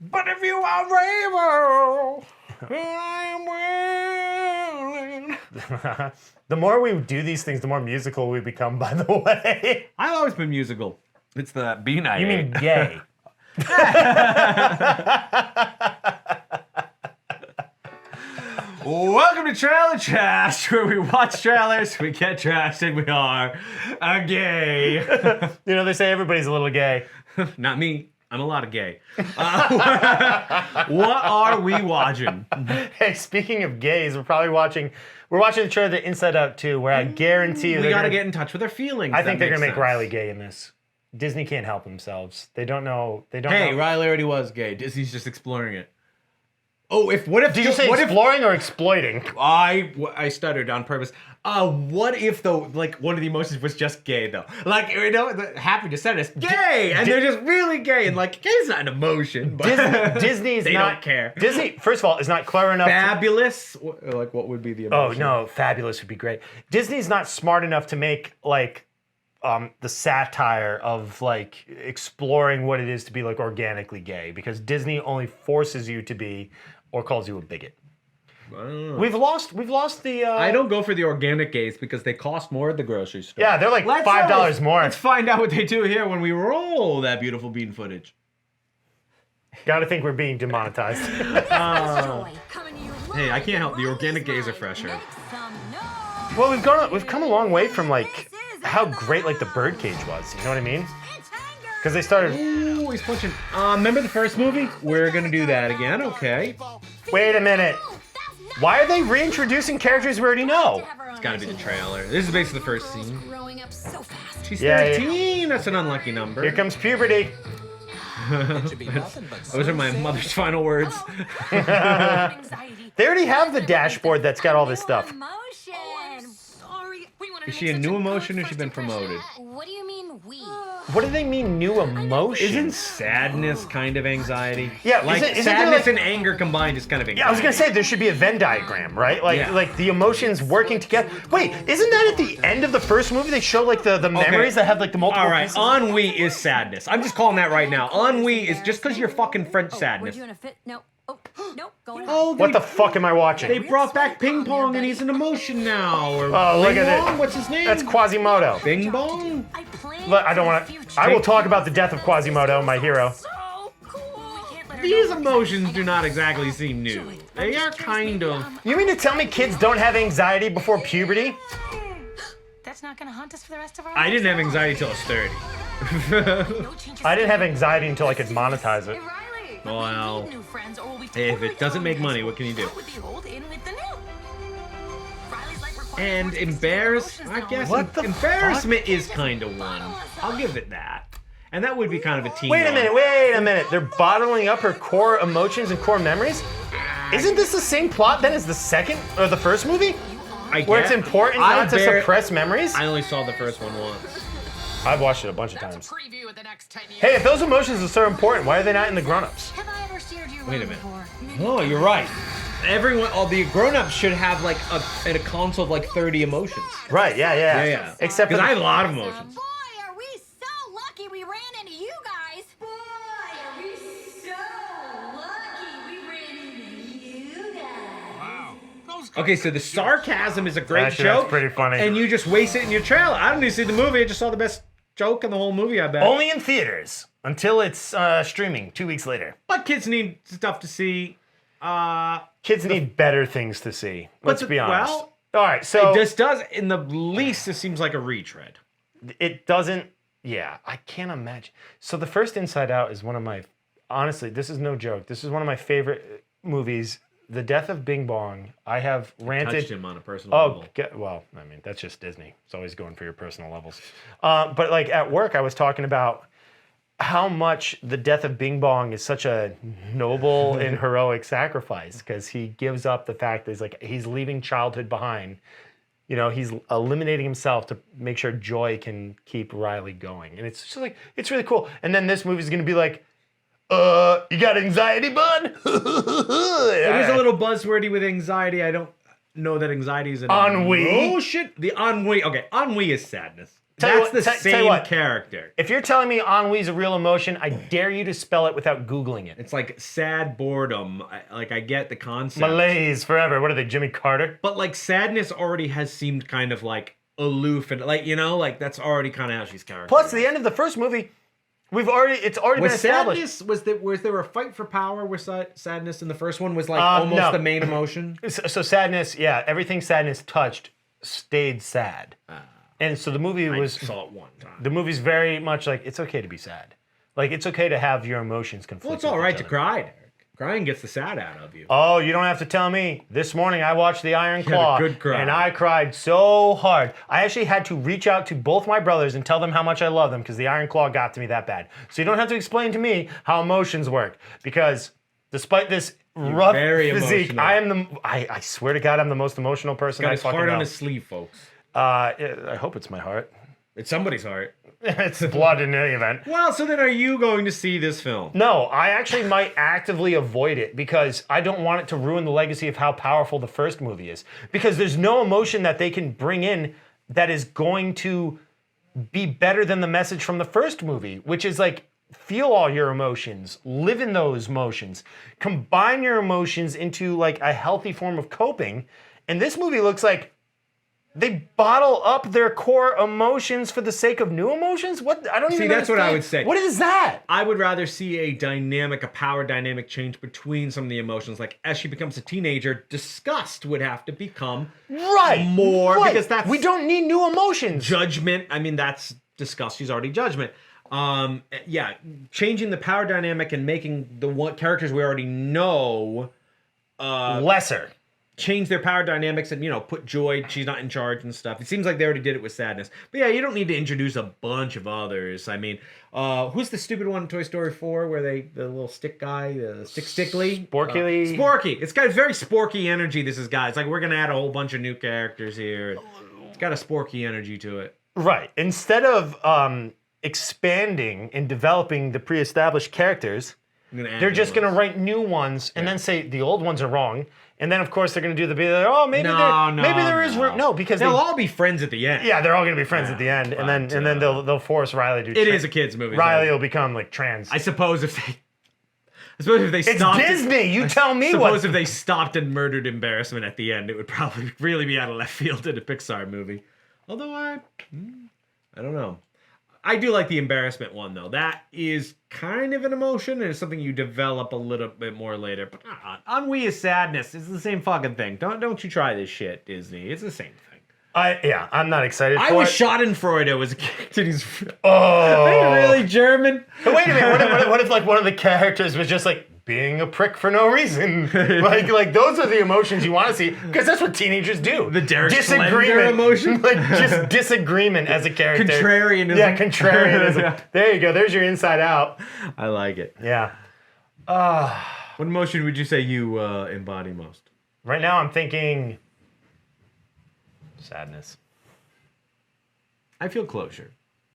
But if you are able, I am willing. The more we do these things, the more musical we become, by the way. I've always been musical. It's the bean I You ate. mean gay. Welcome to Trailer Trash, where we watch trailers, we get trashed, and we are gay. You know, they say everybody's a little gay. Not me. I'm a lot of gay. What are we watching? Hey, speaking of gays, we're watching the trailer to Inside Out 2, where I guarantee you We gotta get in touch with our feelings. I think they're That gonna make makes Riley sense. gay in this. Disney can't help themselves. They don't know. Hey, Riley already was gay. Disney's just exploring it. Oh, what if? Did you say exploring or exploiting? I stuttered on purpose. What if though, like one of the emotions was just gay though? Like happy to send us gay, and they're just really gay, and like gay's not an emotion. But Disney's they not don't care. Disney, first of all, is not clever enough. Fabulous. Like what would be the Oh emotion? no, fabulous would be great. Disney's not smart enough to make like the satire of like exploring what it is to be like organically gay, because Disney only forces you to be or calls you a bigot. We've lost the. I don't go for the organic gays because they cost more at the grocery store. Yeah, they're like $5 more. Let's find out what they do here when we roll that beautiful bean footage. Gotta think we're being demonetized. Hey, I can't help. The organic gays are fresher. Well, we've come a long way from like how great like the Birdcage was. You know what I mean? Because they started. Ooh, he's punching. Remember the first movie? We're gonna do that again. Okay. Wait a minute. Why are they reintroducing characters we already know? It's gotta be the trailer. This is basically the first scene. Growing up so fast. She's Yeah, 13. That's an unlucky number. Here comes puberty. Those are my mother's final words. They already have the dashboard that's got all this stuff. Is she a new emotion or has she been promoted? What do you mean we? What do they mean new emotion? Isn't sadness kind of anxiety? Yeah, like isn't there, sadness like- and anger combined is kind of anxiety. Yeah, I was gonna say there should be a Venn diagram, right? Like Yeah. like the emotions working together. Wait, isn't that at the end of the first movie? They show like the memories that have like the multiple All right, pieces? ennui is sadness. I'm just calling that right now. Ennui is just because you're fucking French sadness. We're doing a fit. No. Oh, no. Going Oh, What the fuck am I watching? They brought back Ping Pong and he's an emotion now. Or Oh, look Bing at Bong? it. What's his name? That's Quasimodo. Bing Bong? Look, I don't want to. I will talk about the death of Quasimodo, my hero. So cool. These emotions do not exactly seem new. They are kind of. You mean to tell me kids don't have anxiety before puberty? That's not gonna haunt us for the rest of our I lives. didn't have anxiety till I was 30. No changes. I didn't have anxiety until I could monetize it. Riley. Well, We need new friends, or we'll be if totally it doesn't make money, what can you do? With the old in with the new. Riley's like required And more distance embarrass, than I emotions guess What the embarrassment is kind of one. I'll give it that. And that would be kind of a teen. Wait a one. minute. They're bottling up her core emotions and core memories? Isn't this the same plot then as the second or the first movie? I Where it's guess. important I not to bar- suppress memories? I only saw the first one once. I've watched it a bunch of times. Preview of the next 10 years. Hey, if those emotions are so important, why are they not in the grown-ups? Have I ever steered you Wait a wrong minute. before? Oh, you're right. Everyone, all the grown-ups should have like a console of like 30 emotions. Right, yeah. Yeah. Except for because I have the, a lot of emotions. Boy, are we so lucky we ran into you guys. Boy, are we so lucky we ran into you guys. Okay, so the sarcasm is a great Actually, that's joke. pretty funny. And you just waste it in your trailer. I don't need to see the movie. I just saw the best joke in the whole movie, I bet. only in theaters until it's streaming 2 weeks later. But kids need stuff to see. Kids need better things to see. Let's be honest. well, all right, so This does, in the least, this seems like a retread. it doesn't. Yeah, I can't imagine. So the first Inside Out is one of my. Honestly, this is no joke. This is one of my favorite movies. The Death of Bing Bong. I have ranted. Touched him on a personal Oh, level. well, I mean, that's just Disney. It's always going for your personal levels. But like at work, I was talking about how much the death of Bing Bong is such a noble and heroic sacrifice, because he gives up the fact that he's leaving childhood behind. You know, he's eliminating himself to make sure Joy can keep Riley going. And it's just like, it's really cool. And then this movie's going to be like, you got anxiety, bud? It is a little buzzwordy with anxiety. I don't know that anxiety is an Ennui. Oh shit, the ennui. Okay, ennui is sadness. Tell you That's the what- tell you same what. character. If you're telling me ennui's a real emotion, I dare you to spell it without Googling it. It's like sad boredom. I get the concept. Malaise forever. What are they, Jimmy Carter? But like sadness already has seemed kind of like aloof and like, you know, like that's already kind of how she's characterized. Plus, the end of the first movie, it's already been was established. sadness, was there a fight for power with sadness in the first one? Was like No. almost the main emotion? So sadness, yeah, everything sadness touched stayed sad. And so the movie I was saw it one time. the movie's very much like it's okay to be sad. Like it's okay to have your emotions conflict. Well, it's with all each right to other. cry, Derek. Crying gets the sad out of you. Oh, you don't have to tell me. This morning I watched The Iron had a Claw good cry. and I cried so hard. I actually had to reach out to both my brothers and tell them how much I love them because The Iron Claw got to me that bad. So you don't have to explain to me how emotions work because despite this rough very physique, emotional. I swear to God I'm the most emotional person Got I his fucking heart know. on his sleeve, folks. I hope it's my heart. It's somebody's heart. It's blood in any event. Well, so then are you going to see this film? No, I actually might actively avoid it because I don't want it to ruin the legacy of how powerful the first movie is. Because there's no emotion that they can bring in that is going to be better than the message from the first movie, which is like feel all your emotions, live in those emotions, combine your emotions into like a healthy form of coping. And this movie looks like they bottle up their core emotions for the sake of new emotions? What? I don't even See, that's what I understand. would say. What is that? I would rather see a power dynamic change between some of the emotions. Like as she becomes a teenager, disgust would have to become Right. more right. because that's we don't need new emotions. judgment. I mean, that's disgust. She's already judgment. Yeah, changing the power dynamic and making the one characters we already know Lesser. change their power dynamics and, you know, put Joy, she's not in charge and stuff. It seems like they already did it with Sadness. But yeah, you don't need to introduce a bunch of others. I mean, who's the stupid one in Toy Story 4 where the little stick guy, Stickly? Sporky. Sporky. It's got very sporky energy, this is got. It's like we're going to add a whole bunch of new characters here. It's got a sporky energy to it. Right. Instead of expanding and developing the pre-established characters, I'm gonna add they're new just going to ones. write new ones and then say the old ones are wrong. And then, of course, they're going to do the be like, oh, maybe there is room. No, because They'll all be friends at the end. yeah, they're all going to be friends at the end, and then they'll force Riley to. It is a kid's movie. Riley so will become like trans. I suppose if they It's stopped. Disney. You tell me what. Suppose if they stopped and murdered Embarrassment at the end, it would probably really be out of left field in a Pixar movie. Although I don't know. I do like the Embarrassment one though. That is kind of an emotion and it's something you develop a little bit more later. But ennui is sadness. It's the same fucking thing. Don't you try this shit, Disney. It's the same thing. I'm not excited. I for was it. Schadenfreude was a kid. He's Oh, really German. But wait a minute. What if like one of the characters was just like being a prick for no reason? like those are the emotions you want to see because that's what teenagers do. The Derek Slender disagreement emotion? like just disagreement as a character. Contrarianism. Yeah, contrarianism. Yeah. There you go. There's your inside out. I like it. Yeah. What emotion would you say you embody most? Right now I'm thinking sadness. I feel closure.